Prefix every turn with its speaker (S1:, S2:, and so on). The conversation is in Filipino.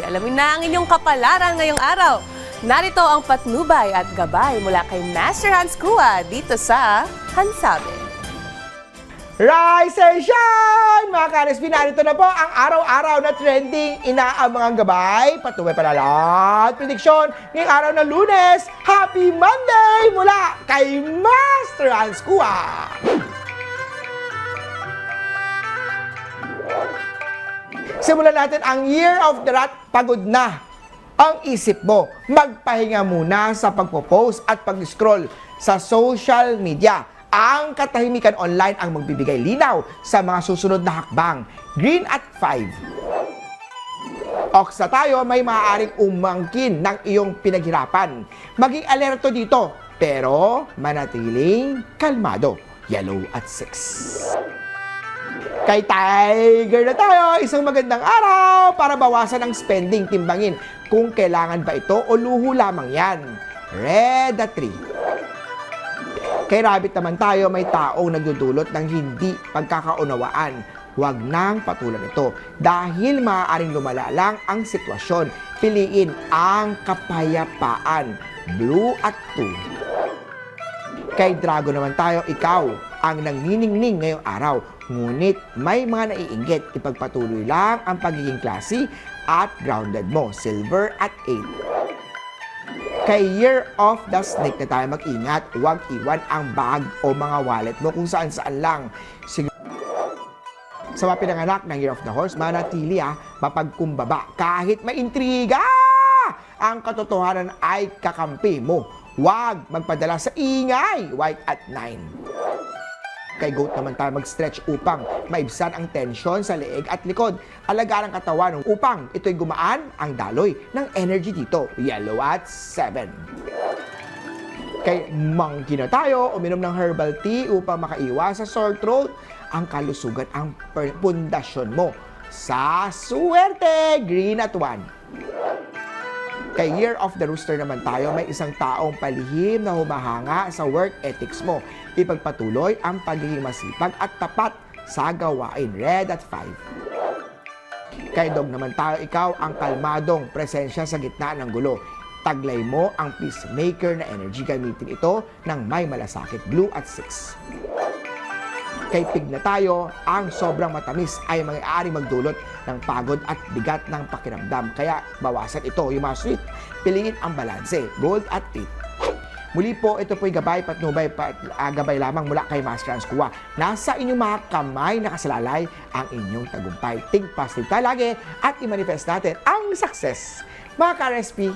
S1: Alamin na ang inyong kapalaran ngayong araw. Narito ang patnubay at gabay mula kay Master Hans Kua dito sa Hansabe.
S2: Rise and shine! Mga ka-RSP, narito na po ang araw-araw na trending inaabangang gabay, patnubay palalat, prediksyon ngayong araw na Lunes. Happy Monday mula kay Master Hans Kua! Simulan natin ang Year of the Rat. Pagod na ang isip mo. Magpahinga muna sa pagpo-post at pag-scroll sa social media. Ang katahimikan online ang magbibigay linaw sa mga susunod na hakbang. Green at 5. Oksa tayo, may maaaring umangkin ng iyong pinaghirapan. Maging alerto dito, pero manatiling kalmado. Yellow at 6. Kay Tiger na tayo, isang magandang araw para bawasan ang spending. Timbangin kung kailangan ba ito o luho lamang yan. Red at 3. Kay Rabbit naman tayo, may taong nagdudulot ng hindi pagkakaunawaan. Huwag nang patulan ito dahil maaaring lumala lang ang sitwasyon. Piliin ang kapayapaan. Blue at 2. Kay Dragon naman tayo, ikaw ang nangniningning ngayong araw. Ngunit may mga naiinggit. Ipagpatuloy lang ang pagiging classy at grounded mo. Silver at 8. Kay Year of the Snake na tayo, mag-ingat. Huwag iwan ang bag o mga wallet mo kung saan-saan lang. Sa mga pinanganak ng Year of the Horse, manatili mapagkumbaba kahit may intriga. Ang katotohanan ay kakampi mo. Huwag magpadala sa ingay. White at 9. Kay Goat naman tayo, mag-stretch upang maibsan ang tensyon sa leeg at likod. Alagaan ang katawan upang ito'y gumaan ang daloy ng energy dito. Yellow at 7. Kay Monkey na tayo, uminom ng herbal tea upang makaiwas sa sore throat. Ang kalusugan ang pundasyon mo. Sa swerte, green at 1. Kay Year of the Rooster naman tayo, may isang taong palihim na humahanga sa work ethics mo. Ipagpatuloy ang pagiging masipag at tapat sa gawain. Red at 5. Kay Dog naman tayo, ikaw ang kalmadong presensya sa gitna ng gulo. Taglay mo ang peacemaker na energy. Gamitin ito ng may malasakit. Blue at 6. Kay Pig na tayo, ang sobrang matamis ay maaari magdulot ng pagod at bigat ng pakiramdam. Kaya bawasan ito, yung mga sweet. Piliin ang balanse. Gold at 8. Muli po, ito po'y gabay, patnubay, gabay lamang mula kay Master Hans Kua. Nasa inyong mga kamay nakasalalay ang inyong tagumpay. Think positive tayo lagi at i-manifest natin ang success. Mga ka-RSP,